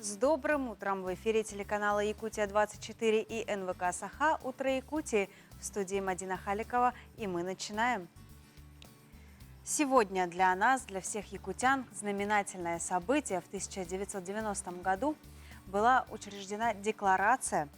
С добрым утром! В эфире телеканала «Якутия-24» и НВК «Саха» «Утро Якутии». В студии Мадина Халикова, и мы начинаем. Сегодня для нас, для всех якутян, знаменательное событие. В 1990 году была учреждена декларация,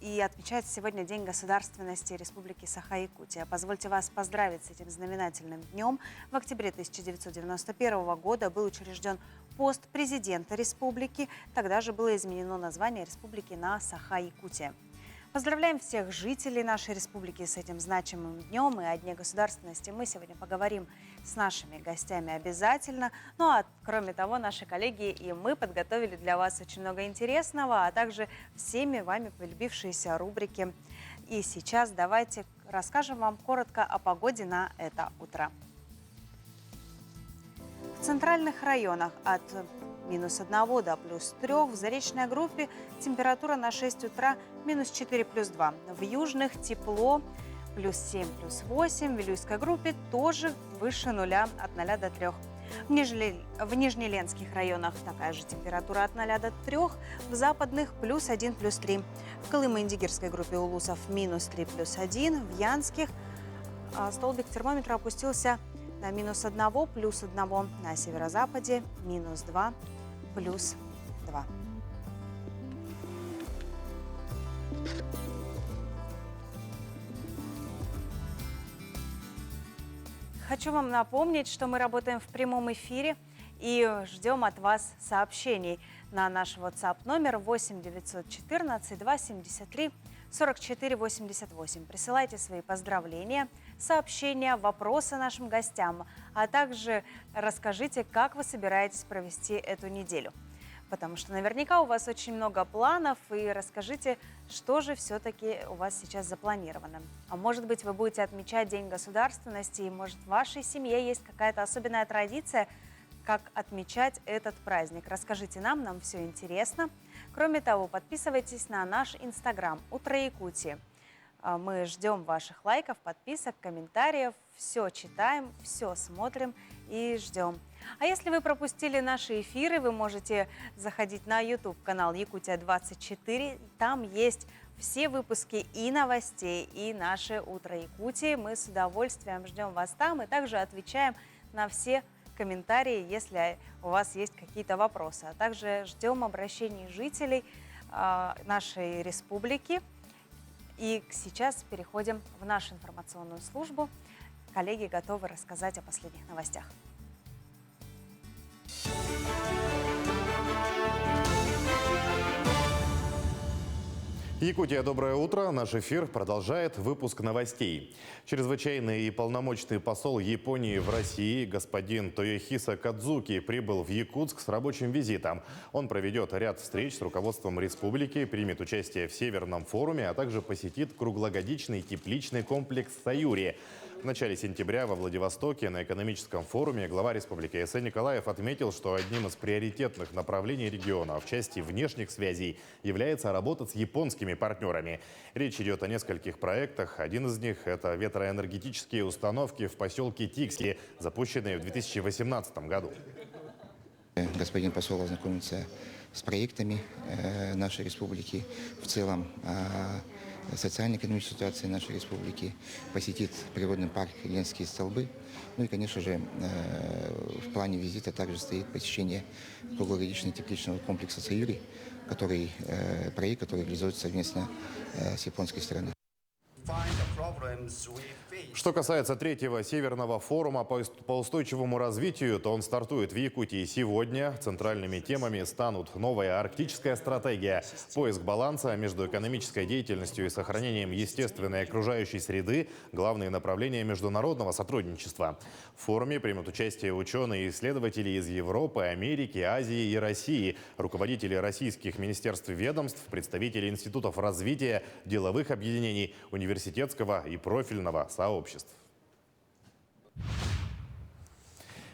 и отмечается сегодня День государственности Республики Саха-Якутия. Позвольте вас поздравить с этим знаменательным днем. В октябре 1991 года был учрежден пост президента республики. Тогда же было изменено название республики на Саха-Якутия. Поздравляем всех жителей нашей республики с этим значимым днем. И о Дне государственности мы сегодня поговорим с нашими гостями обязательно. Ну а кроме того, наши коллеги и мы подготовили для вас очень много интересного, а также всеми вами полюбившиеся рубрики. И сейчас давайте расскажем вам коротко о погоде на это утро. В центральных районах от -1 до +3, в заречной группе температура на 6 утра -4 +2. В южных тепло +7, +8, в Вилюйской группе тоже выше нуля от 0 до 3. В Нижнеленских районах такая же температура от 0 до 3, в западных +1, +3. В Колымо-Индигирской группе улусов -3, +1, в Янских столбик термометра опустился на -1, +1, на северо-западе -2, +2. Хочу вам напомнить, что мы работаем в прямом эфире и ждем от вас сообщений на наш WhatsApp номер 8 914 273 44 88. Присылайте свои поздравления, сообщения, вопросы нашим гостям, а также расскажите, как вы собираетесь провести эту неделю. Потому что наверняка у вас очень много планов, и расскажите, что же все-таки у вас сейчас запланировано. А может быть, вы будете отмечать День государственности, и может в вашей семье есть какая-то особенная традиция, как отмечать этот праздник. Расскажите нам все интересно. Кроме того, подписывайтесь на наш Инстаграм «Утро Якутии». Мы ждем ваших лайков, подписок, комментариев. Все читаем, все смотрим и ждем. А если вы пропустили наши эфиры, вы можете заходить на YouTube-канал «Якутия-24». Там есть все выпуски и новостей, и наше «Утро Якутии». Мы с удовольствием ждем вас там и также отвечаем на все комментарии, если у вас есть какие-то вопросы. А также ждем обращений жителей нашей республики. И сейчас переходим в нашу информационную службу. Коллеги готовы рассказать о последних новостях. Якутия, доброе утро. Наш эфир продолжает выпуск новостей. Чрезвычайный и полномочный посол Японии в России господин Тоёхиса Кадзуки прибыл в Якутск с рабочим визитом. Он проведет ряд встреч с руководством республики, примет участие в Северном форуме, а также посетит круглогодичный тепличный комплекс «Саюри». В начале сентября во Владивостоке на экономическом форуме глава республики С.Н. Николаев отметил, что одним из приоритетных направлений региона в части внешних связей является работа с японскими партнерами. Речь идет о нескольких проектах. Один из них – это ветроэнергетические установки в поселке Тикси, запущенные в 2018 году. Господин посол ознакомится с проектами нашей республики в целом, социально-экономической ситуации нашей республики, посетит природный парк Ленские столбы. Ну и, конечно же, в плане визита также стоит посещение круглогодичного тепличного комплекса «Саюри», проект, который реализуется совместно с японской стороной. Что касается третьего Северного форума по устойчивому развитию, то он стартует в Якутии сегодня. Центральными темами станут новая арктическая стратегия, поиск баланса между экономической деятельностью и сохранением естественной окружающей среды, главные направления международного сотрудничества. В форуме примут участие ученые и исследователи из Европы, Америки, Азии и России, руководители российских министерств и ведомств, представители институтов развития, деловых объединений, университетского и профильного сообществ.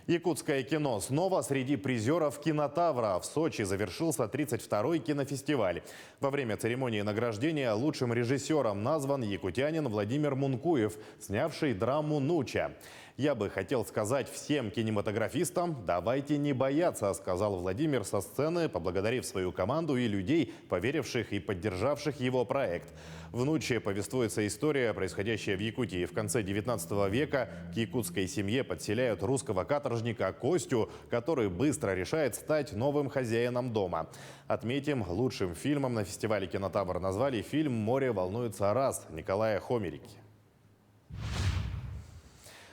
Якутское кино снова среди призеров «Кинотавра». В Сочи завершился 32-й кинофестиваль. Во время церемонии награждения лучшим режиссером назван якутянин Владимир Мункуев, снявший драму «Нуча». «Я бы хотел сказать всем кинематографистам, давайте не бояться», сказал Владимир со сцены, поблагодарив свою команду и людей, поверивших и поддержавших его проект. В «Нуче» повествуется история, происходящая в Якутии. В конце 19 века к якутской семье подселяют русского каторжника Костю, который быстро решает стать новым хозяином дома. Отметим, лучшим фильмом на фестивале «Кинотавр» назвали фильм «Море волнуется раз» Николая Хомерики.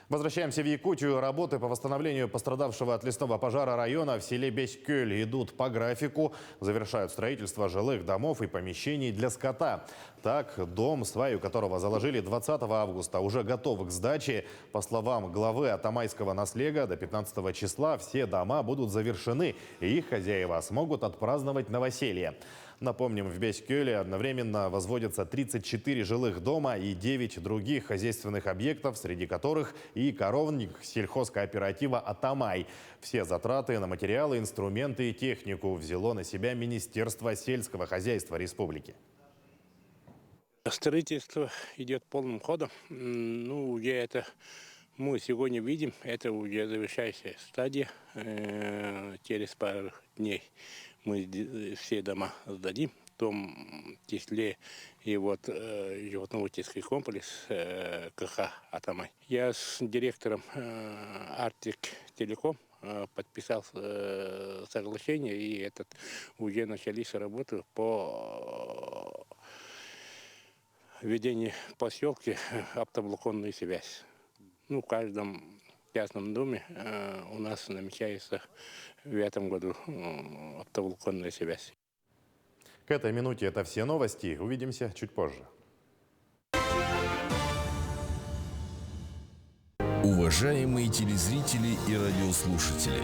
Возвращаемся в Якутию. Работы по восстановлению пострадавшего от лесного пожара района в селе Беськёль идут по графику. Завершают строительство жилых домов и помещений для скота. Так, дом, сваю которого заложили 20 августа, уже готов к сдаче. По словам главы Атамайского наслега, до 15 числа все дома будут завершены, и их хозяева смогут отпраздновать новоселье. Напомним, в Беськёле одновременно возводятся 34 жилых дома и 9 других хозяйственных объектов, среди которых и коровник сельхозкооператива «Атамай». Все затраты на материалы, инструменты и технику взяло на себя Министерство сельского хозяйства республики. Строительство идет полным ходом. Мы сегодня видим, это уже завершающая стадия. Через пару дней мы все дома сдадим, в том числе и животноводческий комплекс КХ «Атамай». Я с директором Arctic Telecom подписал соглашение, и уже начались работы по введению в поселке оптоволоконной связи. В каждом частном доме у нас намечается в этом году оптоволоконная связь. К этой минуте это все новости. Увидимся чуть позже. Уважаемые телезрители и радиослушатели,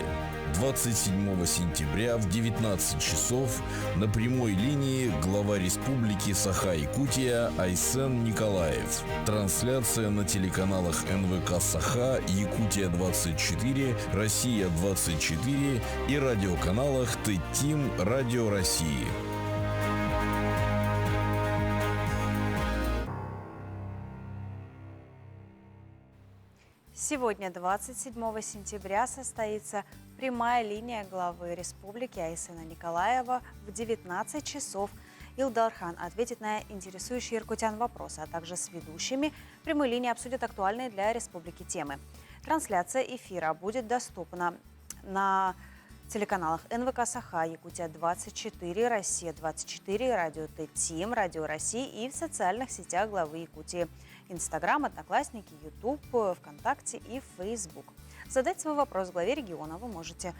27 сентября в 19 часов на прямой линии глава Республики Саха-Якутия Айсен Николаев. Трансляция на телеканалах НВК Саха, Якутия-24, Россия-24 и радиоканалах ТТИМ Радио России. Сегодня, 27 сентября, состоится прямая линия главы республики Айсена Николаева в 19 часов. Илдархан ответит на интересующие иркутян вопросы, а также с ведущими прямой линии обсудят актуальные для республики темы. Трансляция эфира будет доступна на телеканалах НВК Саха, Якутия-24, Россия-24, радио ТТИМ, Радио России и в социальных сетях главы Якутии. Инстаграм, Одноклассники, Ютуб, ВКонтакте и Фейсбук. Задать свой вопрос главе региона вы можете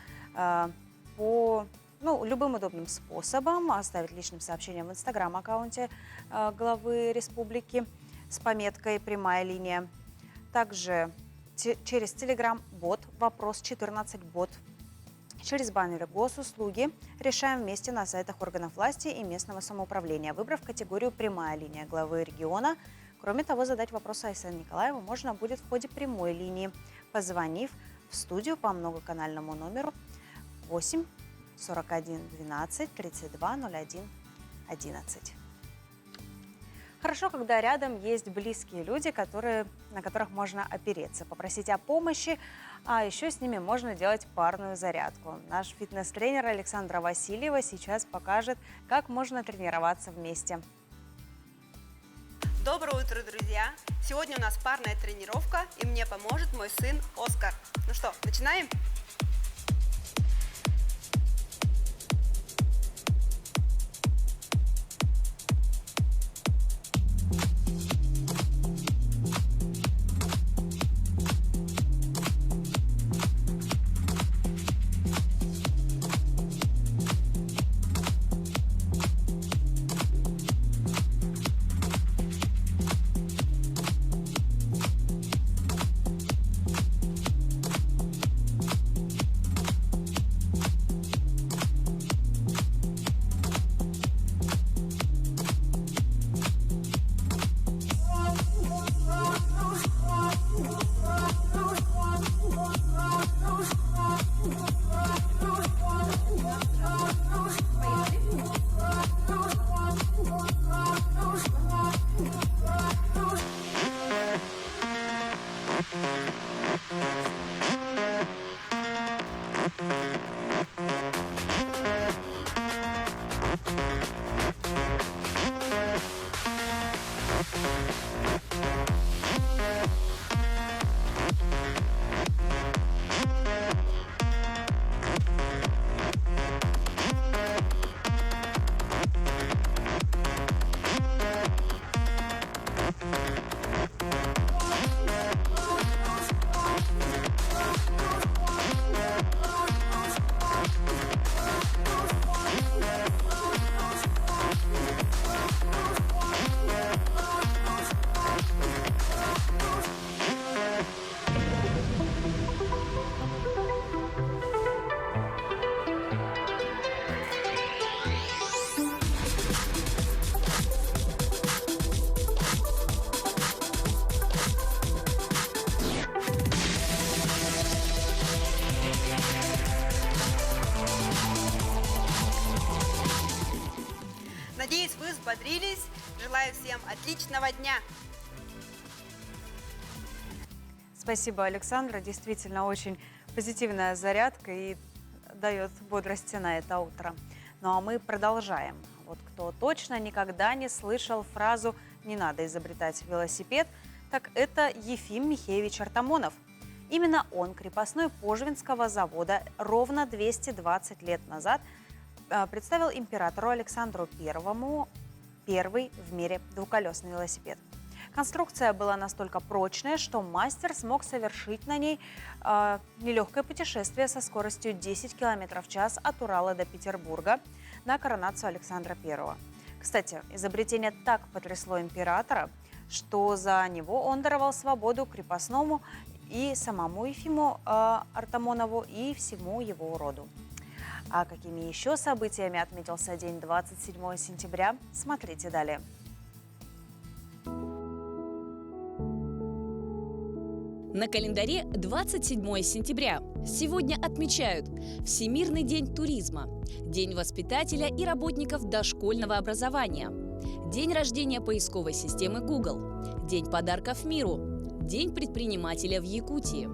по любым удобным способом. Оставить личным сообщением в Инстаграм-аккаунте главы республики с пометкой «Прямая линия». Также через Телеграм-бот «Вопрос 14-бот». Через баннеры «Госуслуги» решаем вместе на сайтах органов власти и местного самоуправления, выбрав категорию «Прямая линия» главы региона. Кроме того, задать вопрос Айсену Николаеву можно будет в ходе прямой линии, позвонив в студию по многоканальному номеру 8 41 12 32 01 11. Хорошо, когда рядом есть близкие люди, на которых можно опереться, попросить о помощи, а еще с ними можно делать парную зарядку. Наш фитнес-тренер Александра Васильева сейчас покажет, как можно тренироваться вместе. Доброе утро, друзья! Сегодня у нас парная тренировка, и мне поможет мой сын Оскар. Ну что, начинаем? взбодрились. Желаю всем отличного дня. Спасибо, Александра. Действительно, очень позитивная зарядка и дает бодрости на это утро. Ну а мы продолжаем. Вот кто точно никогда не слышал фразу «не надо изобретать велосипед», так это Ефим Михеевич Артамонов. Именно он, крепостной Пожвинского завода, ровно 220 лет назад представил императору Александру I первый в мире двухколесный велосипед. Конструкция была настолько прочная, что мастер смог совершить на ней нелегкое путешествие со скоростью 10 км в час от Урала до Петербурга на коронацию Александра I. Кстати, изобретение так потрясло императора, что за него он даровал свободу крепостному и самому Ефиму Артамонову и всему его роду. А какими еще событиями отметился день 27 сентября, смотрите далее. На календаре 27 сентября. Сегодня отмечают Всемирный день туризма, День воспитателя и работников дошкольного образования, День рождения поисковой системы Google, День подарков миру, День предпринимателя в Якутии.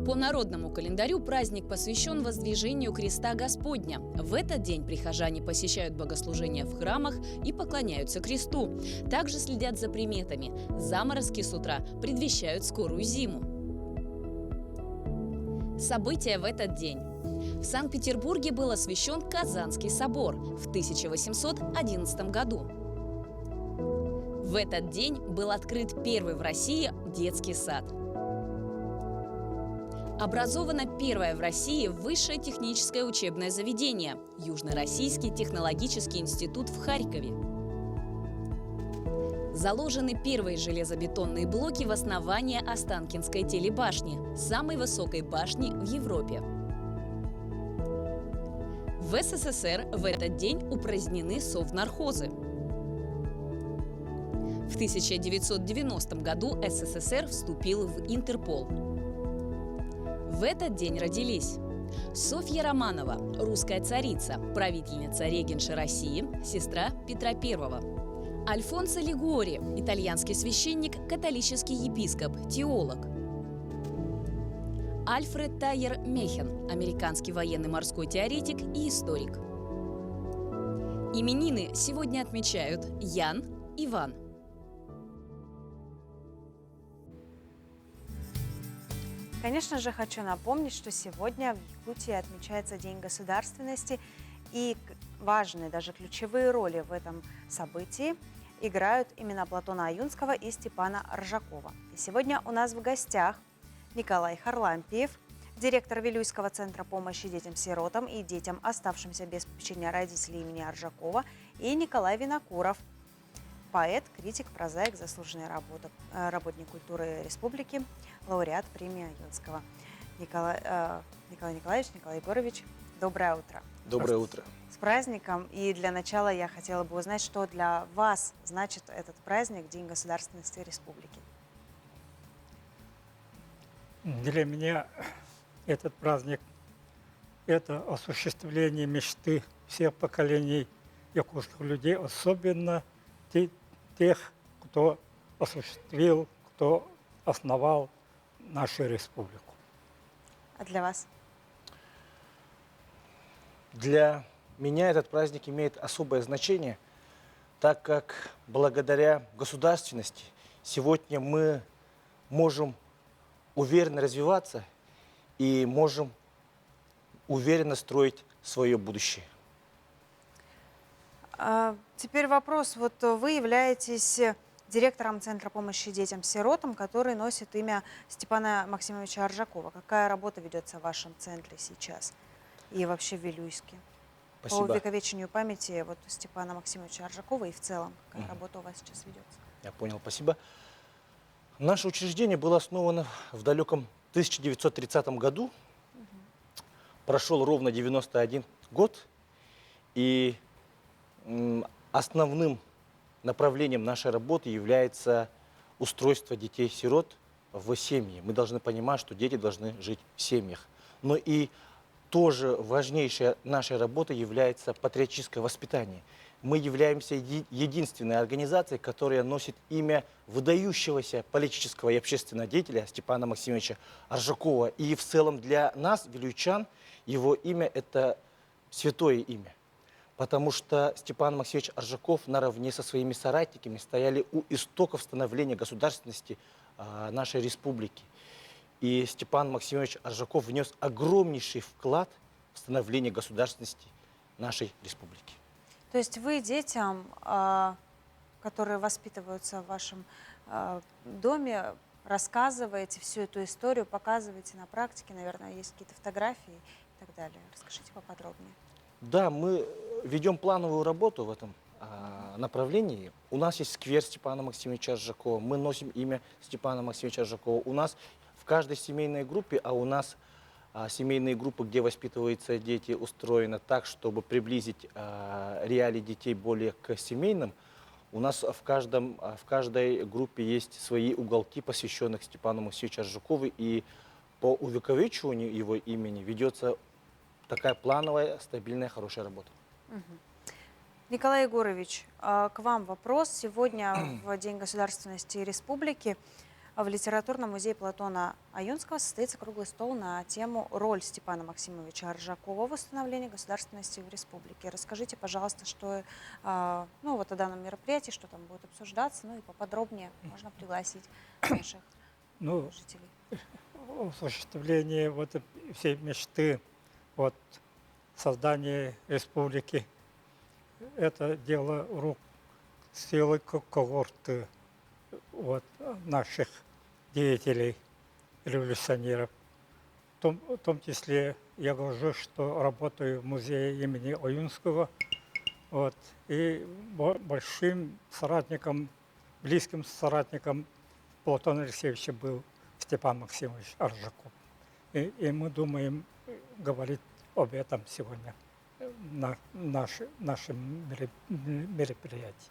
По народному календарю праздник посвящен воздвижению креста Господня. В этот день прихожане посещают богослужения в храмах и поклоняются кресту. Также следят за приметами. Заморозки с утра предвещают скорую зиму. События в этот день. В Санкт-Петербурге был освящен Казанский собор в 1811 году. В этот день был открыт первый в России детский сад. Образовано первое в России высшее техническое учебное заведение – Южно-Российский технологический институт в Харькове. Заложены первые железобетонные блоки в основание Останкинской телебашни, самой высокой башни в Европе. В СССР в этот день упразднены совнархозы. В 1990 году СССР вступил в Интерпол. В этот день родились Софья Романова, русская царица, правительница регенши России, сестра Петра I. Альфонсо Лигуори, итальянский священник, католический епископ, теолог. Альфред Тайер Мехен, американский военный морской теоретик и историк. Именины сегодня отмечают Ян, Иван. Конечно же, хочу напомнить, что сегодня в Якутии отмечается День государственности, и важные, даже ключевые роли в этом событии играют именно Платона Аюнского и Степана Ржакова. И сегодня у нас в гостях Николай Харлампиев, директор Вилюйского центра помощи детям-сиротам и детям, оставшимся без попечения родителей имени Ржакова, и Николай Винокуров, поэт, критик, прозаик, заслуженный работник культуры республики, лауреат премии Аюнского. Николай Николаевич, Николай Егорович, доброе утро. Доброе утро. С праздником. И для начала я хотела бы узнать, что для вас значит этот праздник, День государственности республики. Для меня этот праздник – это осуществление мечты всех поколений якутских людей, особенно тех, кто осуществил, кто основал нашу республику. А для вас? Для меня этот праздник имеет особое значение, так как благодаря государственности сегодня мы можем уверенно развиваться и можем уверенно строить свое будущее. Теперь вопрос. Вот вы являетесь директором Центра помощи детям-сиротам, который носит имя Степана Максимовича Ржакова. Какая работа ведется в вашем центре сейчас и вообще в Вилюйске? Спасибо. По увековечению памяти вот Степана Максимовича Ржакова и в целом, какая работа у вас сейчас ведется? Я понял, спасибо. Наше учреждение было основано в далеком 1930 году. Прошел ровно 91 год. И основным направлением нашей работы является устройство детей-сирот в семьи. Мы должны понимать, что дети должны жить в семьях. Но и тоже важнейшая наша работа является патриотическое воспитание. Мы являемся единственной организацией, которая носит имя выдающегося политического и общественного деятеля Степана Максимовича Аржакова. И в целом для нас, вилюйчан, его имя – это святое имя. Потому что Степан Максимович Аржаков наравне со своими соратниками стояли у истоков становления государственности нашей республики. И Степан Максимович Аржаков внес огромнейший вклад в становление государственности нашей республики. То есть вы детям, которые воспитываются в вашем доме, рассказываете всю эту историю, показываете на практике, наверное, есть какие-то фотографии и так далее. Расскажите поподробнее. Да, мы ведем плановую работу в этом направлении. У нас есть сквер Степана Максимовича Аржакова, мы носим имя Степана Максимовича Аржакова. У нас в каждой семейной группе, а у нас семейные группы, где воспитываются дети, устроены так, чтобы приблизить реалии детей более к семейным. У нас в каждой группе есть свои уголки, посвященных Степану Максимовичу Аржакову, и по увековечиванию его имени ведется такая плановая, стабильная, хорошая работа. Николай Егорович, к вам вопрос. Сегодня, в День государственности республики, в Литературном музее Платона Аюнского состоится круглый стол на тему «Роль Степана Максимовича Аржакова в установлении государственности в республике». Расскажите, пожалуйста, что, вот о данном мероприятии, что там будет обсуждаться, и поподробнее можно пригласить наших жителей. Осуществление всей мечты создания республики – это дело рук целой когорты наших деятелей, революционеров. В том числе я горжусь, что работаю в музее имени Аюнского. И большим соратником, близким соратником Платона Алексеевича был Степан Максимович Аржаков. И мы думаем говорить об этом сегодня на нашем мероприятии.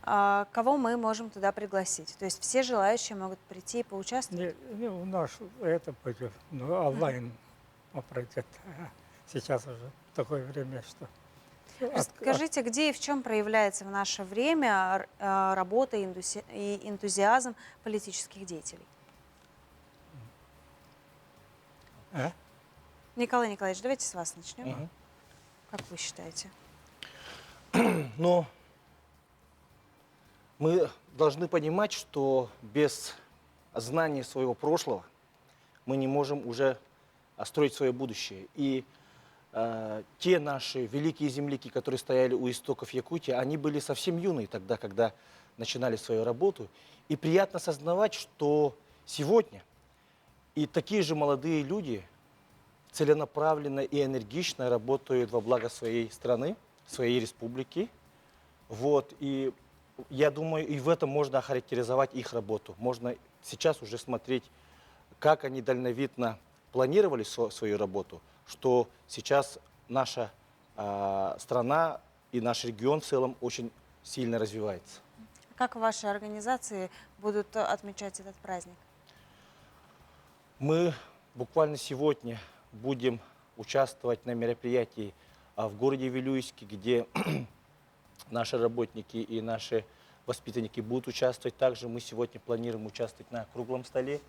Кого мы можем туда пригласить? То есть все желающие могут прийти и поучаствовать? У нас это пойдет, онлайн пройдет. Сейчас уже такое время, что... Скажите, где и в чем проявляется в наше время работа и энтузиазм политических деятелей? Николай Николаевич, давайте с вас начнем. Как вы считаете? Мы должны понимать, что без знания своего прошлого мы не можем уже строить свое будущее. И те наши великие земляки, которые стояли у истоков Якутии, они были совсем юные тогда, когда начинали свою работу. И приятно осознавать, что сегодня и такие же молодые люди целенаправленно и энергично работают во благо своей страны, своей республики. И я думаю, и в этом можно охарактеризовать их работу. Можно сейчас уже смотреть, как они дальновидно планировали свою работу, что сейчас наша страна и наш регион в целом очень сильно развивается. Как ваши организации будут отмечать этот праздник? Мы буквально сегодня будем участвовать на мероприятии в городе Вилюйске, где наши работники и наши воспитанники будут участвовать. Также мы сегодня планируем участвовать на круглом столе.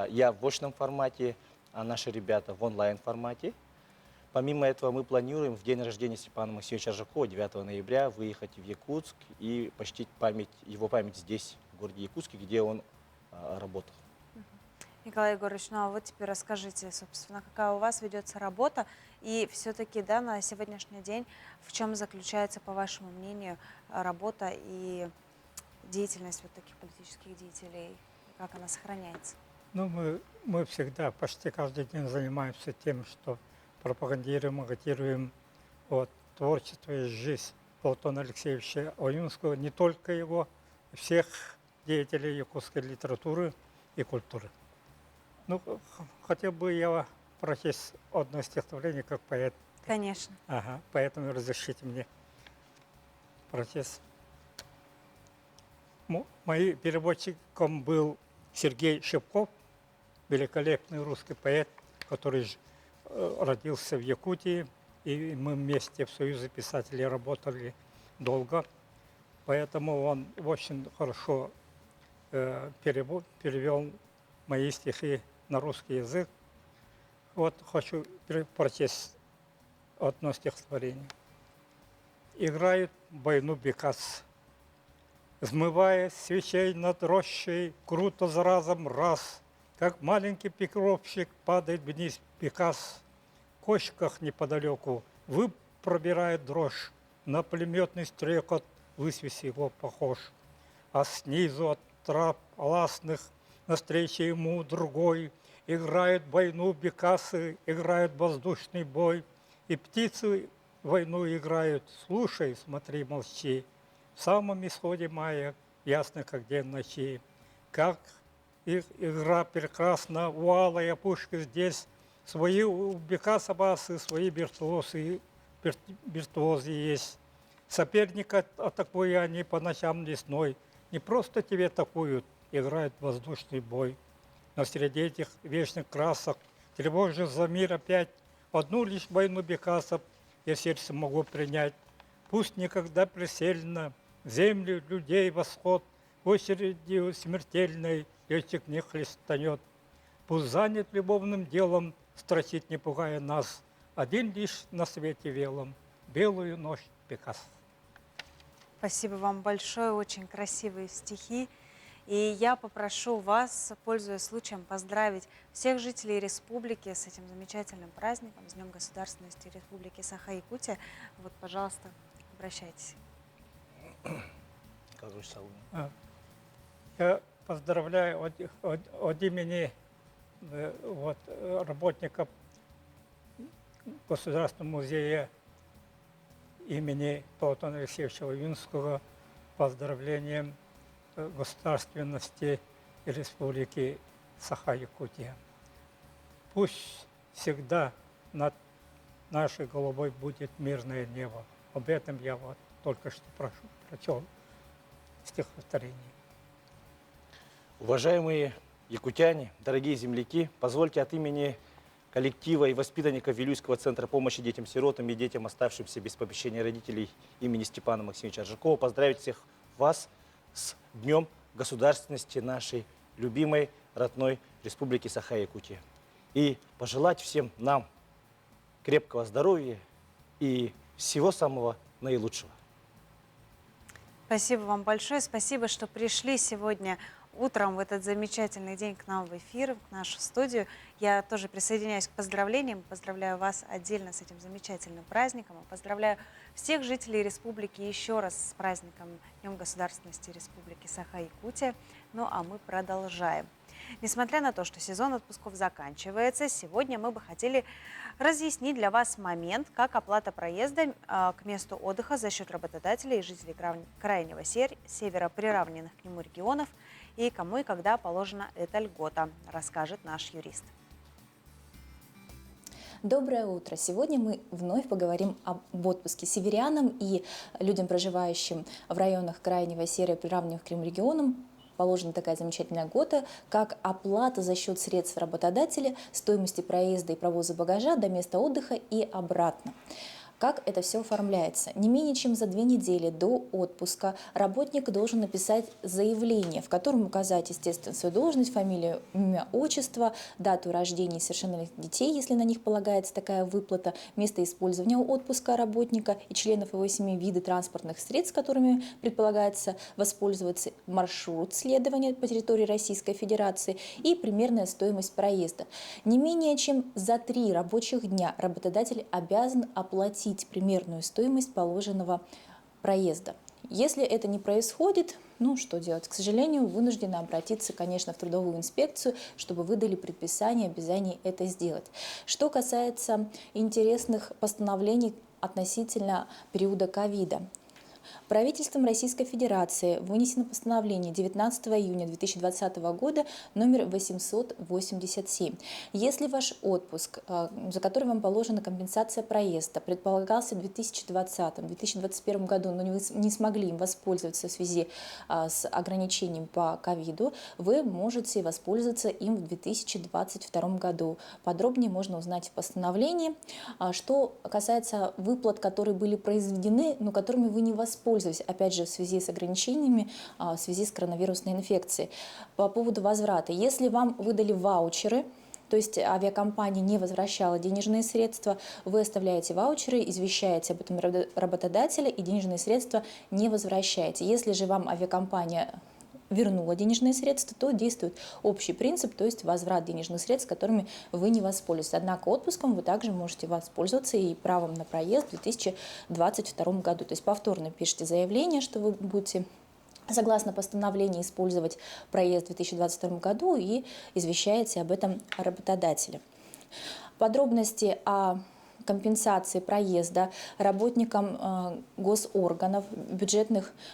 Я в очном формате, а наши ребята в онлайн-формате. Помимо этого мы планируем в день рождения Степана Максимовича Аржакова, 9 ноября, выехать в Якутск и почтить его память здесь, в городе Якутске, где он работал. Николай Егорович, а вот теперь расскажите, собственно, какая у вас ведется работа, и все-таки, на сегодняшний день, в чем заключается, по вашему мнению, работа и деятельность таких политических деятелей, как она сохраняется? Мы всегда, почти каждый день занимаемся тем, что пропагандируем, агитируем творчество и жизнь Платона Алексеевича Аюнского, не только его, всех деятелей якутской литературы и культуры. Хотел бы я прочесть одно стихотворение как поэт. Конечно. Поэтому разрешите мне прочесть. Моим переводчиком был Сергей Шевков, великолепный русский поэт, который родился в Якутии и мы вместе в Союзе писателей работали долго, поэтому он очень хорошо перевел мои стихи на русский язык. Вот хочу прочесть одно стихотворение. Играет войну Бекас, взмывая свечей над рощей, круто за разом раз, как маленький пикровщик падает вниз Бекас. В кочках неподалеку пробирает дрожь, на пулеметный стрекот высвись его похож. А снизу от трап ластных навстречу ему другой играют войну Бекасы, играют воздушный бой, и птицы войну играют, слушай, смотри, молчи. В самом исходе мая, ясно, как день ночи. Как их игра прекрасна, у алой опушки здесь. Свои у Бекаса басы, свои виртуозы есть. Соперника атакуя они по ночам лесной. Не просто тебе атакуют, играют воздушный бой. Но среди этих вечных красок тревожишь за мир опять. Одну лишь войну Бекасов я сердце могу принять. Пусть никогда присельно в землю людей восход в очереди смертельной летчик не хлестанет. Пусть занят любовным делом, строчит, не пугая нас, один лишь на свете велом, белую ночь Бекас. Спасибо вам большое, очень красивые стихи. И я попрошу вас, пользуясь случаем, поздравить всех жителей республики с этим замечательным праздником, с Днем государственности Республики Саха-Якутия. Вот, пожалуйста, обращайтесь. Я поздравляю от имени работников Государственного музея имени Платона Алексеевича Лавинского поздравлением государственности Республики Саха-Якутия. Пусть всегда над нашей головой будет мирное небо. Об этом я вот только что прочел стихотворение. Уважаемые якутяне, дорогие земляки, позвольте от имени коллектива и воспитанников Вилюйского центра помощи детям-сиротам и детям, оставшимся без попечения родителей имени Степана Максимовича Аржакова, поздравить всех вас с Днем государственности нашей любимой родной Республики Саха-Якутия. И пожелать всем нам крепкого здоровья и всего самого наилучшего. Спасибо вам большое. Спасибо, что пришли сегодня утром в этот замечательный день к нам в эфир, в нашу студию. Я тоже присоединяюсь к поздравлениям. Поздравляю вас отдельно с этим замечательным праздником. Поздравляю всех жителей республики еще раз с праздником Днем государственности Республики Саха-Якутия. Ну а мы продолжаем. Несмотря на то, что сезон отпусков заканчивается, сегодня мы бы хотели разъяснить для вас момент, как оплата проезда к месту отдыха за счет работодателей и жителей крайнего севера, приравненных к нему регионов, и кому и когда положена эта льгота, расскажет наш юрист. Доброе утро! Сегодня мы вновь поговорим об отпуске северянам и людям, проживающим в районах крайнего севера, приравненных к ним регионам. Положена такая замечательная льгота, как оплата за счет средств работодателя стоимости проезда и провоза багажа до места отдыха и обратно. Как это все оформляется? Не менее чем за 2 недели до отпуска работник должен написать заявление, в котором указать, естественно, свою должность, фамилию, имя, отчество, дату рождения несовершеннолетних детей, если на них полагается такая выплата, место использования отпуска работника и членов его семьи, виды транспортных средств, которыми предполагается воспользоваться, маршрут следования по территории Российской Федерации и примерная стоимость проезда. Не менее чем за 3 рабочих дня работодатель обязан оплатить примерную стоимость положенного проезда. Если это не происходит, ну что делать? К сожалению, вынуждены обратиться, конечно, в трудовую инспекцию, чтобы выдали предписание, обязание это сделать. Что касается интересных постановлений относительно периода ковида. Правительством Российской Федерации вынесено постановление 19 июня 2020 года номер 887. Если ваш отпуск, за который вам положена компенсация проезда, предполагался в 2020-2021 году, но вы не смогли им воспользоваться в связи с ограничением по ковиду, вы можете воспользоваться им в 2022 году. Подробнее можно узнать в постановлении. Что касается выплат, которые были произведены, но которыми вы не воспользовались, опять же, в связи с ограничениями, в связи с коронавирусной инфекцией. По поводу возврата. Если вам выдали ваучеры, то есть авиакомпания не возвращала денежные средства, вы оставляете ваучеры, извещаете об этом работодателя и денежные средства не возвращаете. Если же вам авиакомпания вернула денежные средства, то действует общий принцип, то есть возврат денежных средств, которыми вы не воспользовались. Однако отпуском вы также можете воспользоваться и правом на проезд в 2022 году. То есть повторно пишите заявление, что вы будете согласно постановлению использовать проезд в 2022 году и извещаете об этом работодателя. Подробности о компенсации проезда работникам госорганов,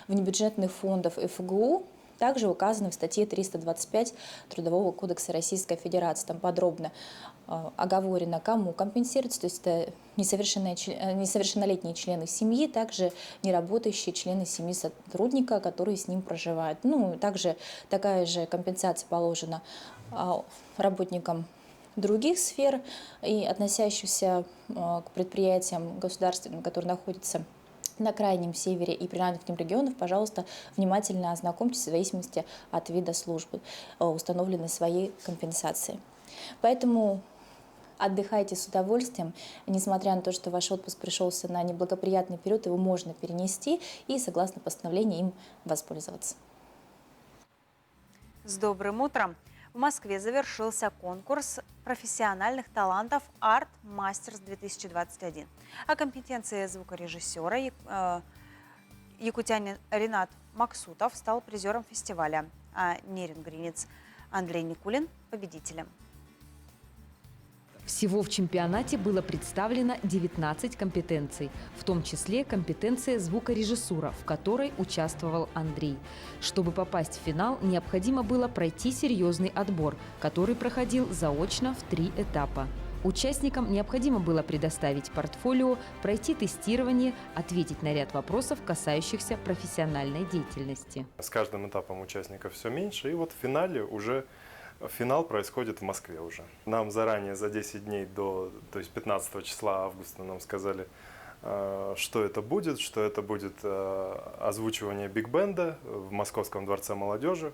внебюджетных фондов ФГУ также указаны в статье 325 Трудового кодекса Российской Федерации. Там подробно оговорено, кому компенсируется, то есть это несовершеннолетние члены семьи, также неработающие члены семьи сотрудника, которые с ним проживают. Ну, также такая же компенсация положена работникам других сфер и относящихся к предприятиям государственным, которые находятся на крайнем севере и природных к ним регионов, пожалуйста, внимательно ознакомьтесь в зависимости от вида службы, установленной своей компенсации. Поэтому отдыхайте с удовольствием, несмотря на то, что ваш отпуск пришелся на неблагоприятный период, его можно перенести и, согласно постановлению, им воспользоваться. С добрым утром! В Москве завершился конкурс профессиональных талантов Art Masters 2021. О компетенции звукорежиссера якутянин Ринат Максутов стал призером фестиваля, а нерингринец Андрей Никулин – победителем. Всего в чемпионате было представлено 19 компетенций, в том числе компетенция звукорежиссура, в которой участвовал Андрей. Чтобы попасть в финал, необходимо было пройти серьезный отбор, который проходил заочно в 3 этапа. Участникам необходимо было предоставить портфолио, пройти тестирование, ответить на ряд вопросов, касающихся профессиональной деятельности. С каждым этапом участников все меньше, и вот в финале уже финал происходит в Москве уже. Нам заранее за 10 дней то есть 15 числа августа нам сказали, что это будет озвучивание биг-бенда в Московском дворце молодежи.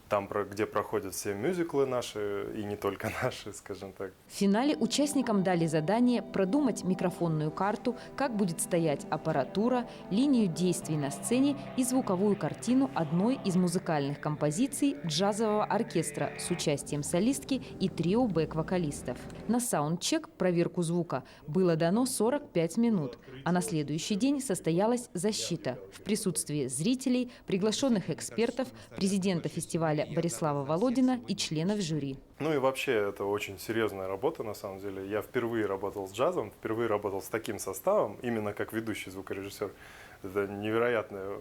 Там, где проходят все мюзиклы наши, и не только наши, скажем так. В финале участникам дали задание продумать микрофонную карту, как будет стоять аппаратура, линию действий на сцене и звуковую картину одной из музыкальных композиций джазового оркестра с участием солистки и трио бэк-вокалистов. На саундчек, проверку звука, было дано 45 минут, а на следующий день состоялась защита в присутствии зрителей, приглашенных экспертов, президента фестиваля Борислава Володина и членов жюри. Ну и вообще это очень серьезная работа на самом деле. Я впервые работал с джазом, впервые работал с таким составом, именно как ведущий звукорежиссер. Это невероятное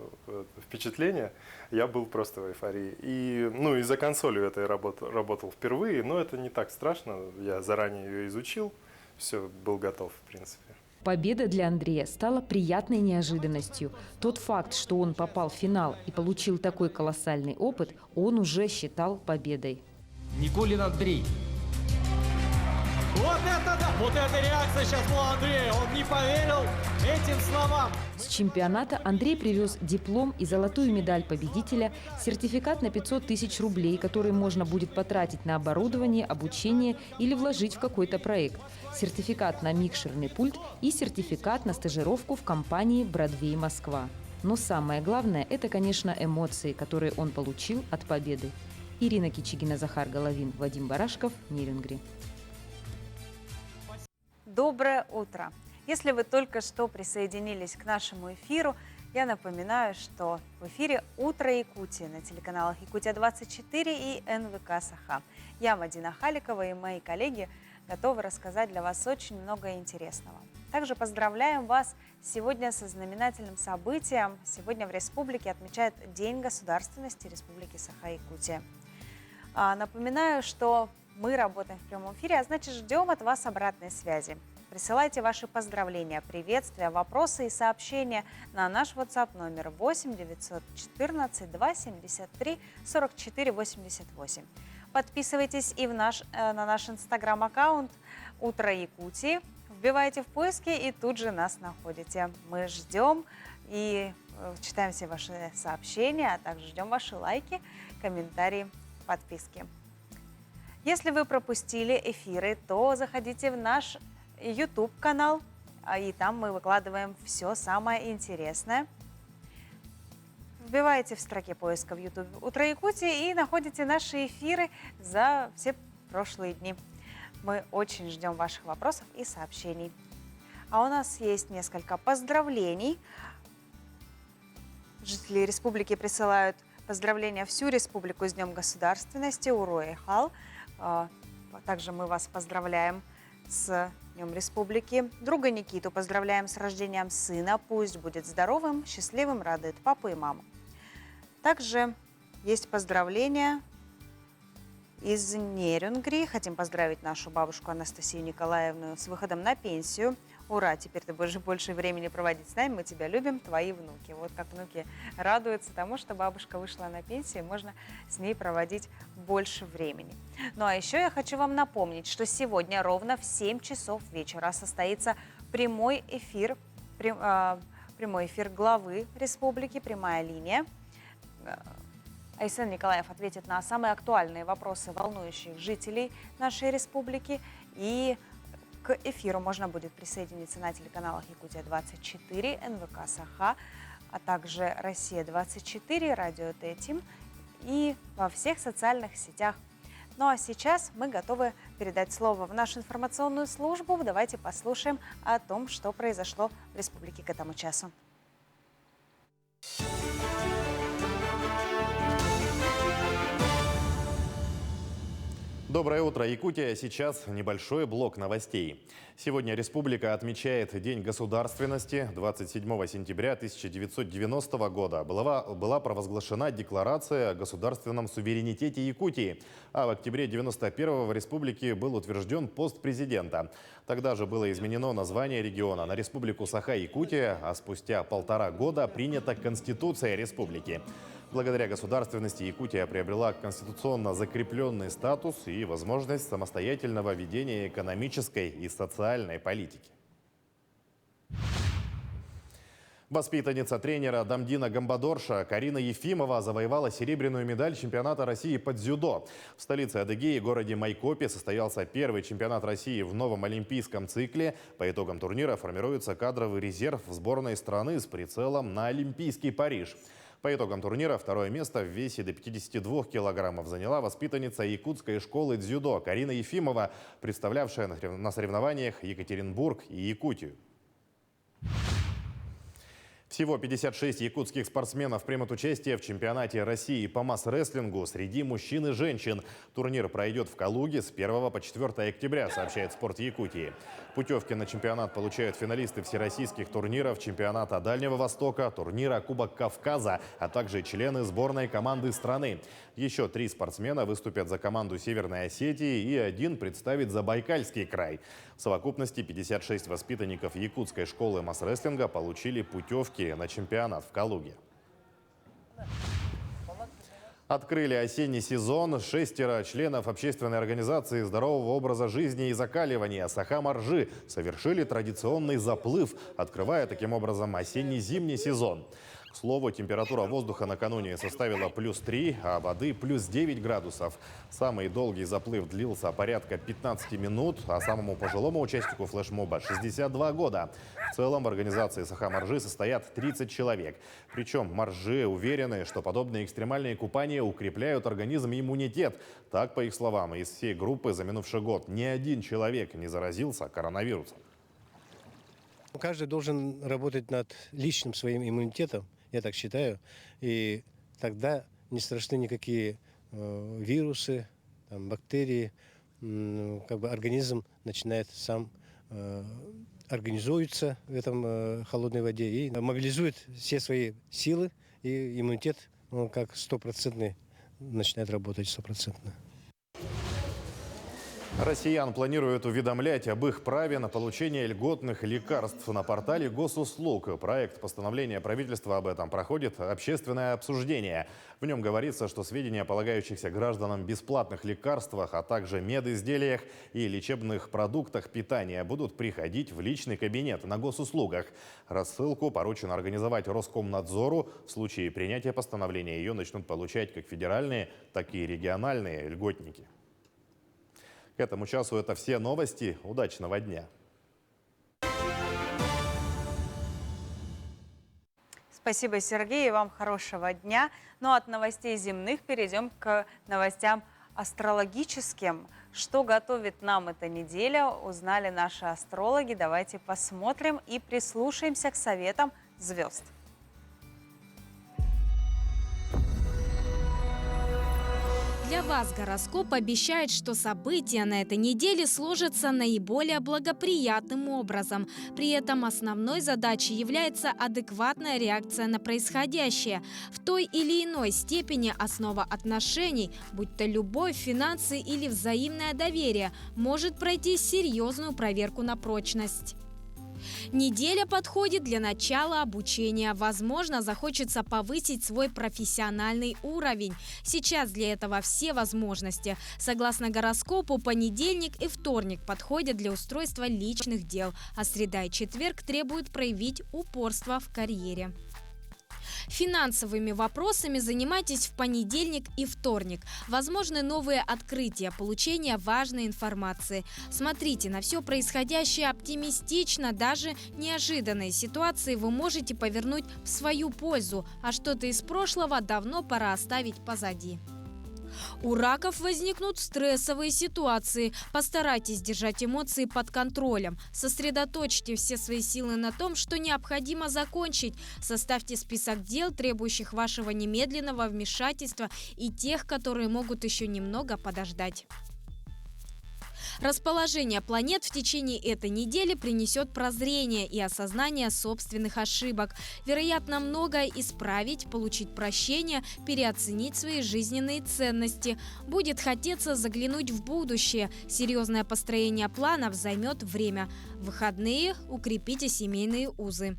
впечатление. Я был просто в эйфории. И за консолью этой работал впервые, но это не так страшно. Я заранее ее изучил, все, был готов в принципе. Победа для Андрея стала приятной неожиданностью. Тот факт, что он попал в финал и получил такой колоссальный опыт, он уже считал победой. Никулин Андрей. Вот это да! Вот эта реакция сейчас была Андрея. Он не поверил этим словам. С чемпионата Андрей привез диплом и золотую медаль победителя, сертификат на 500 тысяч рублей, который можно будет потратить на оборудование, обучение или вложить в какой-то проект, сертификат на микшерный пульт и сертификат на стажировку в компании «Бродвей Москва». Но самое главное – это, конечно, эмоции, которые он получил от победы. Ирина Кичигина, Захар Головин, Вадим Барашков, Нерингри. Доброе утро! Если вы только что присоединились к нашему эфиру, я напоминаю, что в эфире «Утро Якутии» на телеканалах «Якутия-24» и НВК «Саха». Я Мадина Халикова и мои коллеги готовы рассказать для вас очень много интересного. Также поздравляем вас сегодня со знаменательным событием. Сегодня в республике отмечают День государственности Республики Саха-Якутия. Напоминаю, что мы работаем в прямом эфире, а значит, ждем от вас обратной связи. Присылайте ваши поздравления, приветствия, вопросы и сообщения на наш WhatsApp номер 8 914 273 44 88. Подписывайтесь и на наш инстаграм-аккаунт «Утро Якутии». Вбивайте в поиски и тут же нас находите. Мы ждем и читаем все ваши сообщения, а также ждем ваши лайки, комментарии, подписки. Если вы пропустили эфиры, то заходите в наш YouTube-канал, и там мы выкладываем все самое интересное. Вбиваете в строке поиска в YouTube «Утро Якутии» и находите наши эфиры за все прошлые дни. Мы очень ждем ваших вопросов и сообщений. А у нас есть несколько поздравлений. Жители республики присылают поздравления всю республику с Днем государственности, Уруэхал. Также мы вас поздравляем с Днем республики. Друга Никиту поздравляем с рождением сына. Пусть будет здоровым, счастливым, радует папу и маму. Также есть поздравления из Нерюнгри. Хотим поздравить нашу бабушку Анастасию Николаевну с выходом на пенсию. Ура, теперь ты будешь больше времени проводить с нами, мы тебя любим, твои внуки. Вот как внуки радуются тому, что бабушка вышла на пенсию, можно с ней проводить больше времени. Ну а еще я хочу вам напомнить, что сегодня ровно в 7 часов вечера состоится прямой эфир главы республики, прямая линия. Айсен Николаев ответит на самые актуальные вопросы, волнующих жителей нашей республики. И к эфиру можно будет присоединиться на телеканалах Якутия-24, НВК Саха, а также Россия-24, Радио Т-Тим и во всех социальных сетях. Ну а сейчас мы готовы передать слово в нашу информационную службу. Давайте послушаем о том, что произошло в республике к этому часу. Доброе утро, Якутия. Сейчас небольшой блок новостей. Сегодня республика отмечает День государственности. 27 сентября 1990 года была провозглашена Декларация о государственном суверенитете Якутии. А в октябре 1991 в республике был утвержден пост президента. Тогда же было изменено название региона на Республику Саха-Якутия, а спустя 1,5 года принята Конституция республики. Благодаря государственности Якутия приобрела конституционно закрепленный статус и возможность самостоятельного ведения экономической и социальной политики. Воспитанница тренера Дамдина Гамбадорша Карина Ефимова завоевала серебряную медаль чемпионата России по дзюдо. В столице Адыгеи, городе Майкопе, состоялся первый чемпионат России в новом олимпийском цикле. По итогам турнира формируется кадровый резерв сборной страны с прицелом на Олимпийский Париж. По итогам турнира второе место в весе до 52 килограммов заняла воспитанница якутской школы дзюдо Карина Ефимова, представлявшая на соревнованиях Екатеринбург и Якутию. Всего 56 якутских спортсменов примут участие в чемпионате России по масс-рестлингу среди мужчин и женщин. Турнир пройдет в Калуге с 1 по 4 октября, сообщает «Спорт Якутии». Путевки на чемпионат получают финалисты всероссийских турниров, чемпионата Дальнего Востока, турнира Кубок Кавказа, а также члены сборной команды страны. Еще 3 спортсмена выступят за команду Северной Осетии и 1 представит Забайкальский край. В совокупности 56 воспитанников якутской школы масс-рестлинга получили путевки на чемпионат в Калуге. Открыли осенний сезон 6 членов общественной организации здорового образа жизни и закаливания «Саха-Маржи» совершили традиционный заплыв, открывая таким образом осенне-зимний сезон. К слову, температура воздуха накануне составила +3, а воды +9 градусов. Самый долгий заплыв длился порядка 15 минут, а самому пожилому участнику флешмоба 62 года. В целом в организации «Саха-Маржи» состоят 30 человек. Причем маржи уверены, что подобные экстремальные купания укрепляют организм и иммунитет. Так, по их словам, из всей группы за минувший год ни один человек не заразился коронавирусом. Каждый должен работать над личным своим иммунитетом, я так считаю, и тогда не страшны никакие вирусы, бактерии, организм начинает сам организуются в этом холодной воде и мобилизуют все свои силы, и иммунитет, он как стопроцентный, начинает работать стопроцентно. Россиян планируют уведомлять об их праве на получение льготных лекарств на портале госуслуг. Проект постановления правительства об этом проходит общественное обсуждение. В нем говорится, что сведения о полагающихся гражданам бесплатных лекарствах, а также медизделиях и лечебных продуктах питания будут приходить в личный кабинет на госуслугах. Рассылку поручено организовать Роскомнадзору. В случае принятия постановления ее начнут получать как федеральные, так и региональные льготники. К этому часу это все новости. Удачного дня! Спасибо, Сергей, и вам хорошего дня. Ну а от новостей земных перейдем к новостям астрологическим. Что готовит нам эта неделя, узнали наши астрологи. Давайте посмотрим и прислушаемся к советам звезд. Для вас гороскоп обещает, что события на этой неделе сложатся наиболее благоприятным образом. При этом основной задачей является адекватная реакция на происходящее. В той или иной степени основа отношений, будь то любовь, финансы или взаимное доверие, может пройти серьезную проверку на прочность. Неделя подходит для начала обучения. Возможно, захочется повысить свой профессиональный уровень. Сейчас для этого все возможности. Согласно гороскопу, понедельник и вторник подходят для устройства личных дел, а среда и четверг требуют проявить упорство в карьере. Финансовыми вопросами занимайтесь в понедельник и вторник. Возможны новые открытия, получение важной информации. Смотрите на все происходящее оптимистично, даже неожиданные ситуации вы можете повернуть в свою пользу, а что-то из прошлого давно пора оставить позади. У раков возникнут стрессовые ситуации. Постарайтесь держать эмоции под контролем. Сосредоточьте все свои силы на том, что необходимо закончить. Составьте список дел, требующих вашего немедленного вмешательства, и тех, которые могут еще немного подождать. Расположение планет в течение этой недели принесет прозрение и осознание собственных ошибок. Вероятно, многое исправить, получить прощение, переоценить свои жизненные ценности. Будет хотеться заглянуть в будущее. Серьезное построение планов займет время. В выходные укрепите семейные узы.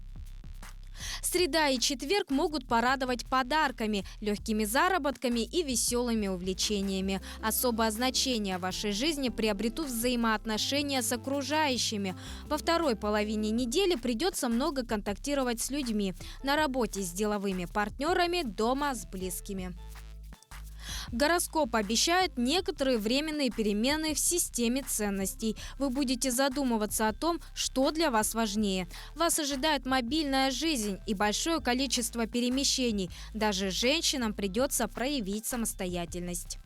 Среда и четверг могут порадовать подарками, легкими заработками и веселыми увлечениями. Особое значение в вашей жизни приобретут взаимоотношения с окружающими. Во второй половине недели придется много контактировать с людьми. На работе с деловыми партнерами, дома с близкими. Гороскоп обещает некоторые временные перемены в системе ценностей. Вы будете задумываться о том, что для вас важнее. Вас ожидает мобильная жизнь и большое количество перемещений. Даже женщинам придется проявить самостоятельность.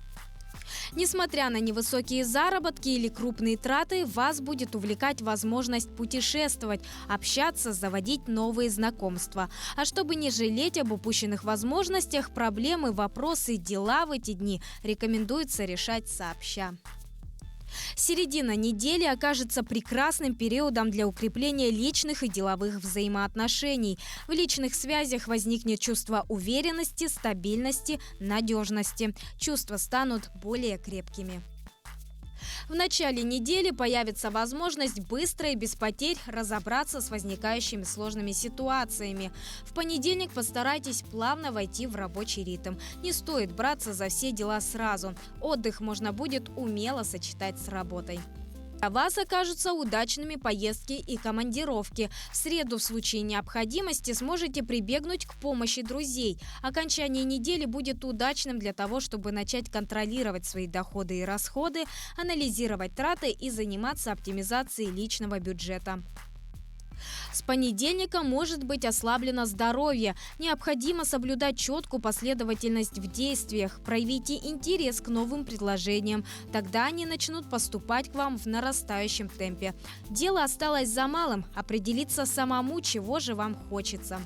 Несмотря на невысокие заработки или крупные траты, вас будет увлекать возможность путешествовать, общаться, заводить новые знакомства. А чтобы не жалеть об упущенных возможностях, проблемы, вопросы, дела в эти дни рекомендуется решать сообща. Середина недели окажется прекрасным периодом для укрепления личных и деловых взаимоотношений. В личных связях возникнет чувство уверенности, стабильности, надежности. Чувства станут более крепкими. В начале недели появится возможность быстро и без потерь разобраться с возникающими сложными ситуациями. В понедельник постарайтесь плавно войти в рабочий ритм. Не стоит браться за все дела сразу. Отдых можно будет умело сочетать с работой. Для вас окажутся удачными поездки и командировки. В среду в случае необходимости сможете прибегнуть к помощи друзей. Окончание недели будет удачным для того, чтобы начать контролировать свои доходы и расходы, анализировать траты и заниматься оптимизацией личного бюджета. С понедельника может быть ослаблено здоровье. Необходимо соблюдать четкую последовательность в действиях. Проявите интерес к новым предложениям. Тогда они начнут поступать к вам в нарастающем темпе. Дело осталось за малым – определиться самому, чего же вам хочется.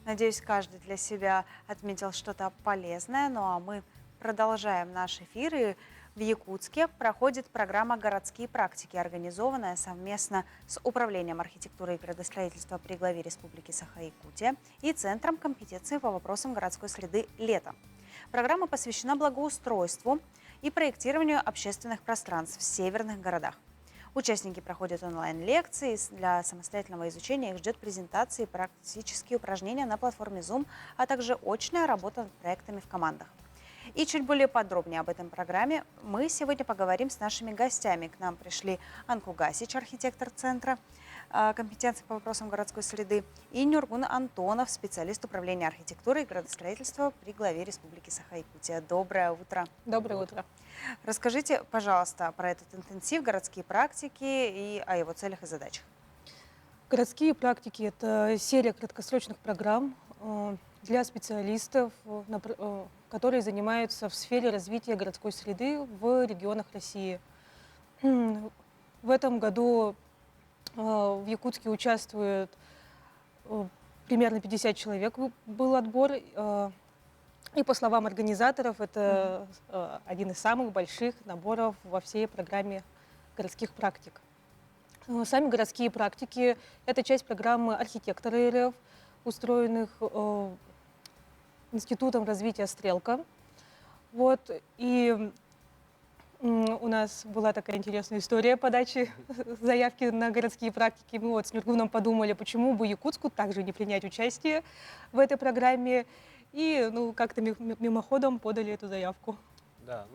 Надеюсь, каждый для себя отметил что-то полезное. Ну а мы продолжаем наш эфир и В Якутске проходит программа «Городские практики», организованная совместно с Управлением архитектуры и градостроительства при главе Республики Саха-Якутия и Центром компетенции по вопросам городской среды «Лето». Программа посвящена благоустройству и проектированию общественных пространств в северных городах. Участники проходят онлайн-лекции. Для самостоятельного изучения их ждет презентации и практические упражнения на платформе Zoom, а также очная работа над проектами в командах. И чуть более подробнее об этом программе мы сегодня поговорим с нашими гостями. К нам пришли Анку Гасич, архитектор Центра компетенции по вопросам городской среды, и Нюргун Антонов, специалист управления архитектуры и градостроительства при главе Республики Саха-Якутия. Доброе утро. Доброе утро. Расскажите, пожалуйста, про этот интенсив, городские практики и о его целях и задачах. Городские практики – это серия краткосрочных программ для специалистов, которые занимаются в сфере развития городской среды в регионах России. В этом году в Якутске участвует примерно 50 человек, был отбор. И по словам организаторов, это один из самых больших наборов во всей программе городских практик. Сами городские практики – это часть программы «Архитекторы РФ», устроенных Институтом развития «Стрелка». Вот. И у нас была такая интересная история подачи заявки на городские практики. Мы вот с Нюргуном подумали, почему бы Якутску также не принять участие в этой программе. И как-то мимоходом подали эту заявку. Да,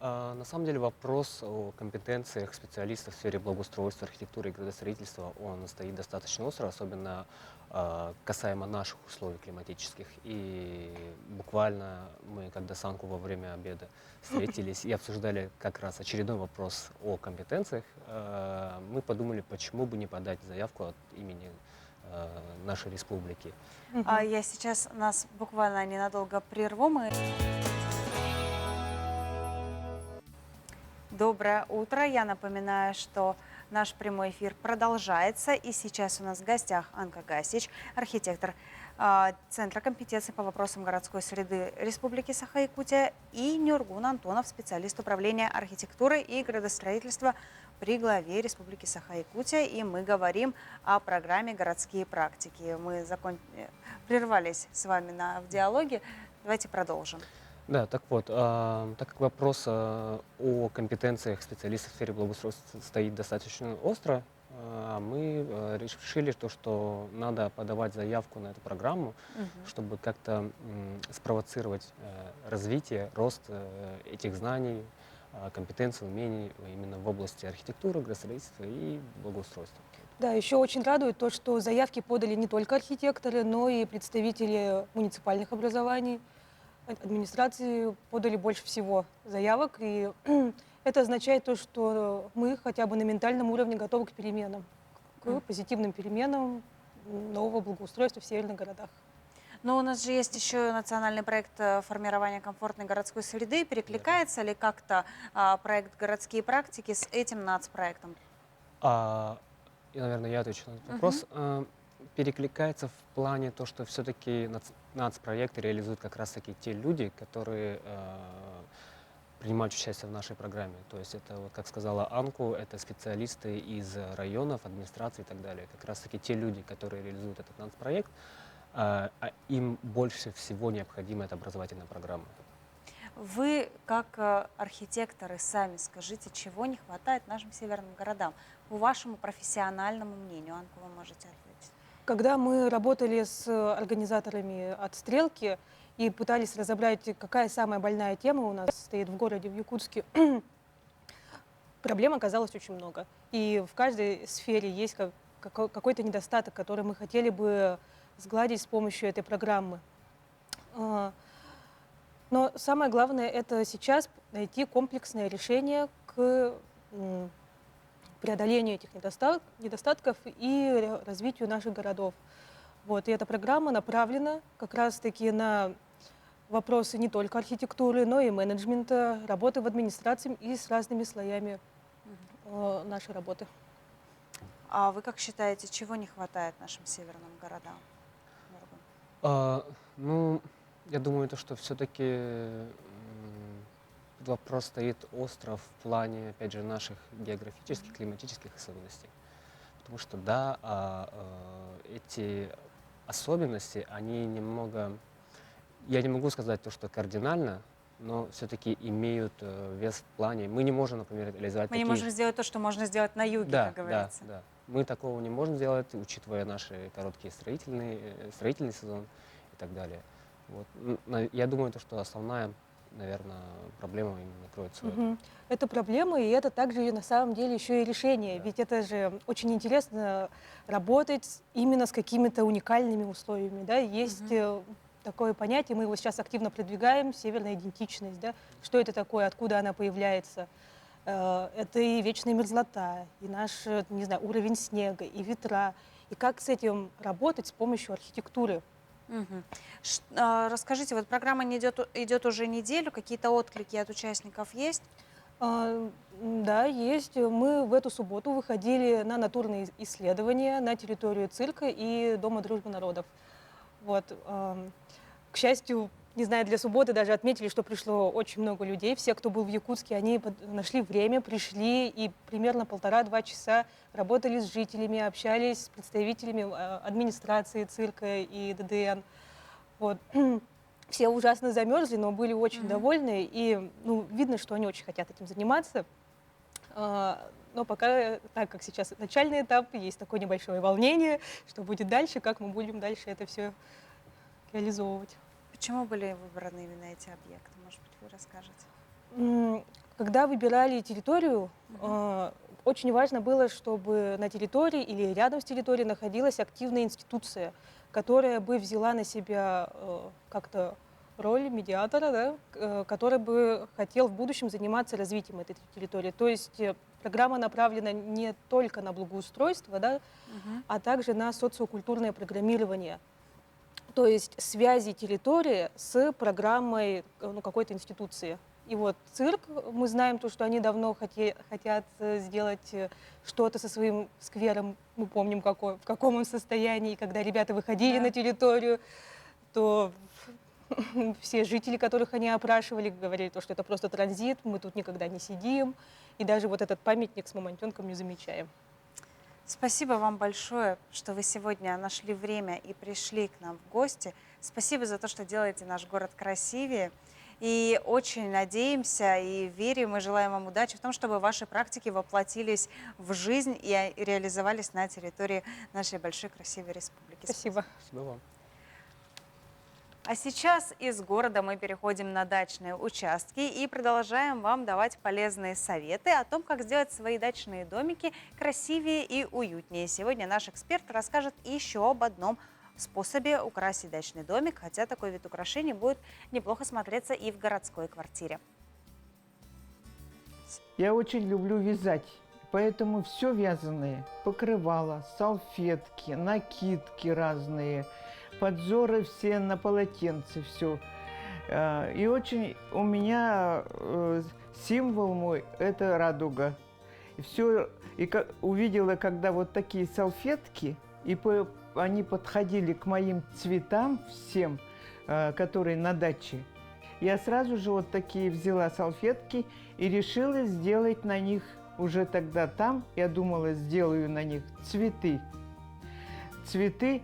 на самом деле вопрос о компетенциях специалистов в сфере благоустройства, архитектуры и градостроительства, он стоит достаточно остро, особенно касаемо наших условий климатических. И буквально мы, когда с Анку во время обеда встретились и обсуждали как раз очередной вопрос о компетенциях, мы подумали, почему бы не подать заявку от имени нашей республики. Я сейчас нас буквально ненадолго прерву. Доброе утро. Я напоминаю, что наш прямой эфир продолжается. И сейчас у нас в гостях Анка Гасич, архитектор Центра компетенции по вопросам городской среды Республики Саха-Якутия, и Нюргун Антонов, специалист управления архитектуры и градостроительства при главе Республики Саха-Якутия. И мы говорим о программе «Городские практики». Мы прервались с вами в диалоге. Давайте продолжим. Да, так вот, так как вопрос о компетенциях специалистов в сфере благоустройства стоит достаточно остро, мы решили, что надо подавать заявку на эту программу, чтобы как-то спровоцировать развитие, рост этих знаний, компетенций, умений именно в области архитектуры, градостроительства и благоустройства. Да, еще очень радует то, что заявки подали не только архитекторы, но и представители муниципальных образований. Администрации подали больше всего заявок, и это означает то, что мы хотя бы на ментальном уровне готовы к переменам, к позитивным переменам нового благоустройства в северных городах. Но у нас же есть еще национальный проект формирования комфортной городской среды. Перекликается ли как-то проект «Городские практики» с этим нацпроектом? Наверное, я отвечу на этот вопрос. Перекликается в плане то, что все-таки нацпроекты реализуют как раз-таки те люди, которые принимают участие в нашей программе. То есть это, вот, как сказала Анку, это специалисты из районов, администрации и так далее. Как раз-таки те люди, которые реализуют этот нацпроект, им больше всего необходима эта образовательная программа. Вы, как архитекторы, сами скажите, чего не хватает нашим северным городам? По вашему профессиональному мнению, Анку, вы можете ответить. Когда мы работали с организаторами от «Стрелки» и пытались разобрать, какая самая больная тема у нас стоит в городе, в Якутске, проблем оказалось очень много. И в каждой сфере есть какой-то недостаток, который мы хотели бы сгладить с помощью этой программы. Но самое главное – это сейчас найти комплексное решение к преодолению этих недостатков и развитию наших городов. Вот. И эта программа направлена как раз-таки на вопросы не только архитектуры, но и менеджмента, работы в администрации и с разными слоями нашей работы. А вы как считаете, чего не хватает нашим северным городам? Я думаю, что все-таки Тут вопрос стоит остро в плане, опять же, наших географических, климатических особенностей. Потому что, да, эти особенности, они немного, я не могу сказать то, что кардинально, но все-таки имеют вес в плане. Мы не можем, например, реализовать Мы не можем сделать то, что можно сделать на юге, да, как говорится. Да, да. Мы такого не можем сделать, учитывая наши короткие строительный сезон и так далее. Вот. Я думаю, то, что основная, наверное, проблема именно кроется в этом. Это проблема, и это также на самом деле еще и решение. Ведь это же очень интересно работать именно с какими-то уникальными условиями. Да? Есть такое понятие, мы его сейчас активно продвигаем, северная идентичность. Да? Что это такое, откуда она появляется? Это и вечная мерзлота, и наш, не знаю, уровень снега, и ветра. И как с этим работать с помощью архитектуры. Расскажите, вот программа идет уже неделю, какие-то отклики от участников есть? Да, есть. Мы в эту субботу выходили на натурные исследования на территорию цирка и Дома дружбы народов. Вот. К счастью, не знаю, для субботы даже отметили, что пришло очень много людей. Все, кто был в Якутске, они нашли время, пришли и примерно 1,5-2 часа работали с жителями, общались с представителями администрации цирка и ДДН. Вот. Все ужасно замерзли, но были очень довольны. И видно, что они очень хотят этим заниматься. Но пока, так как сейчас начальный этап, есть такое небольшое волнение, что будет дальше, как мы будем дальше это все реализовывать. Почему были выбраны именно эти объекты? Может быть, вы расскажете? Когда выбирали территорию, очень важно было, чтобы на территории или рядом с территорией находилась активная институция, которая бы взяла на себя как-то роль медиатора, да, который бы хотел в будущем заниматься развитием этой территории. То есть программа направлена не только на благоустройство, да, а также на социокультурное программирование. То есть связи территории с программой какой-то институции. И вот цирк, мы знаем то, что они давно хотят сделать что-то со своим сквером. Мы помним, в каком он состоянии. Когда ребята выходили на территорию, то все жители, которых они опрашивали, говорили, что это просто транзит, мы тут никогда не сидим. И даже вот этот памятник с мамонтенком не замечаем. Спасибо вам большое, что вы сегодня нашли время и пришли к нам в гости. Спасибо за то, что делаете наш город красивее. И очень надеемся и верим, и желаем вам удачи в том, чтобы ваши практики воплотились в жизнь и реализовались на территории нашей большой красивой республики. Спасибо. Спасибо вам. А сейчас из города мы переходим на дачные участки и продолжаем вам давать полезные советы о том, как сделать свои дачные домики красивее и уютнее. Сегодня наш эксперт расскажет еще об одном способе украсить дачный домик, хотя такой вид украшений будет неплохо смотреться и в городской квартире. Я очень люблю вязать, поэтому все вязаное, покрывала, салфетки, накидки разные, подзоры все на полотенце, все. И очень у меня символ мой – это радуга. И увидела, когда вот такие салфетки, и они подходили к моим цветам всем, которые на даче. Я сразу же вот такие взяла салфетки и решила сделать на них уже тогда там, я думала, сделаю на них цветы. Цветы,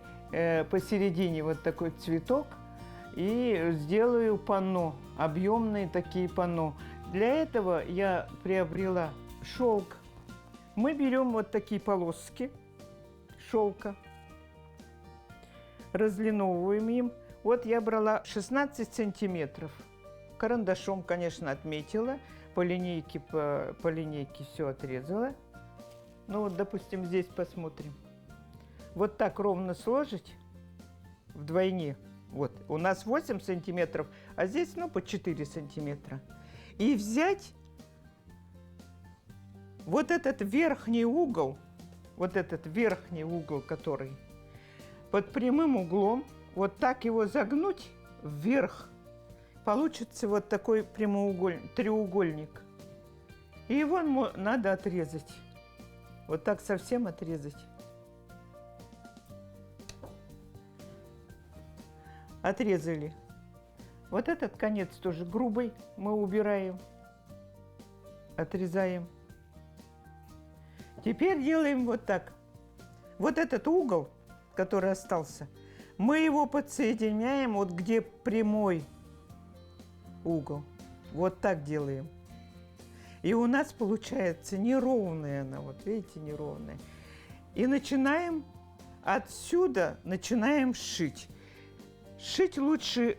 посередине вот такой цветок, и сделаю панно, объемные такие панно. Для этого я приобрела шелк. Мы берем вот такие полоски шелка, разлиновываем им. Вот я брала 16 сантиметров. Карандашом, конечно, отметила, по линейке все отрезала. Ну вот, допустим, здесь посмотрим. Вот так ровно сложить вдвойне. Вот, у нас 8 сантиметров, а здесь, по 4 сантиметра. И взять вот этот верхний угол, который под прямым углом, вот так его загнуть вверх, получится вот такой треугольник. И его надо отрезать. Вот так совсем отрезать. Отрезали. Вот этот конец тоже грубый мы убираем. отрезаем. Теперь делаем вот так. Вот этот угол, который остался, мы его подсоединяем, вот где прямой угол. Вот так делаем. И у нас получается неровная она, вот видите, неровная. И начинаем отсюда, начинаем шить. Шить лучше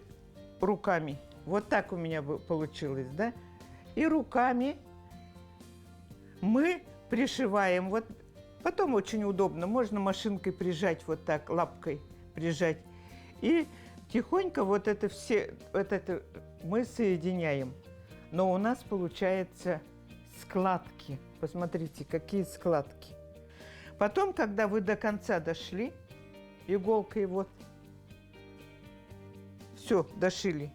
руками. Вот так у меня получилось, да? И руками мы пришиваем. Вот потом очень удобно. Можно машинкой прижать, вот так, лапкой прижать. И тихонько вот это все, вот это мы соединяем. Но у нас получается складки. Посмотрите, какие складки. Потом, когда вы до конца дошли, иголкой вот, все, дошили,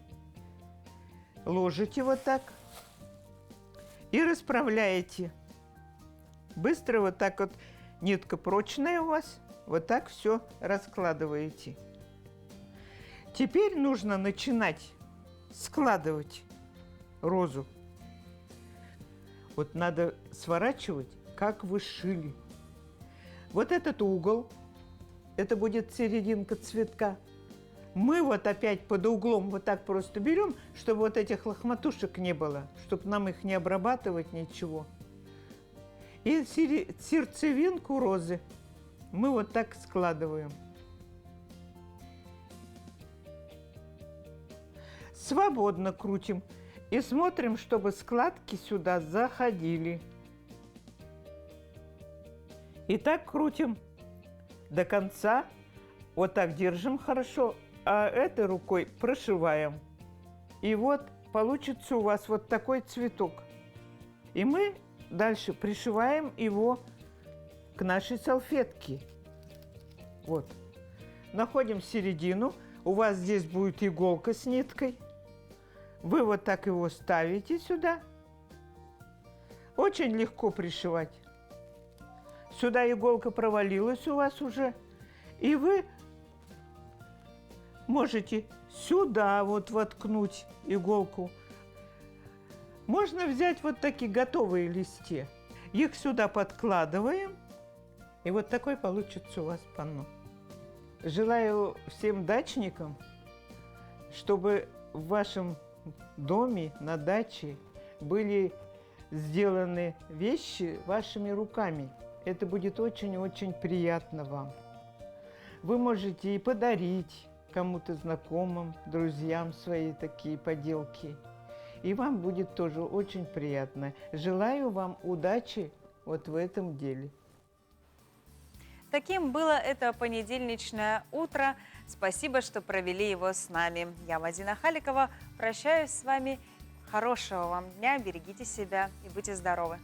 ложите вот так и расправляете. Быстро вот так вот, нитка прочная у вас, вот так все раскладываете. Теперь нужно начинать складывать розу. Вот надо сворачивать, как вы шили. Вот этот угол, это будет серединка цветка. Мы вот опять под углом вот так просто берем, чтобы вот этих лохматушек не было, чтобы нам их не обрабатывать, ничего. И сердцевинку розы мы вот так складываем. Свободно крутим и смотрим, чтобы складки сюда заходили. И так крутим до конца. Вот так держим хорошо, а этой рукой прошиваем. И вот получится у вас вот такой цветок. И мы дальше пришиваем его к нашей салфетке. Вот. Находим середину. У вас здесь будет иголка с ниткой. Вы вот так его ставите сюда. Очень легко пришивать. Сюда иголка провалилась у вас уже. И вы можете сюда вот воткнуть иголку. Можно взять вот такие готовые листья. Их сюда подкладываем. И вот такой получится у вас панно. Желаю всем дачникам, чтобы в вашем доме, на даче были сделаны вещи вашими руками. Это будет очень-очень приятно вам. Вы можете и подарить кому-то знакомым, друзьям свои такие поделки. И вам будет тоже очень приятно. Желаю вам удачи вот в этом деле. Таким было это понедельничное утро. Спасибо, что провели его с нами. Я, Мадина Халикова, прощаюсь с вами. Хорошего вам дня, берегите себя и будьте здоровы.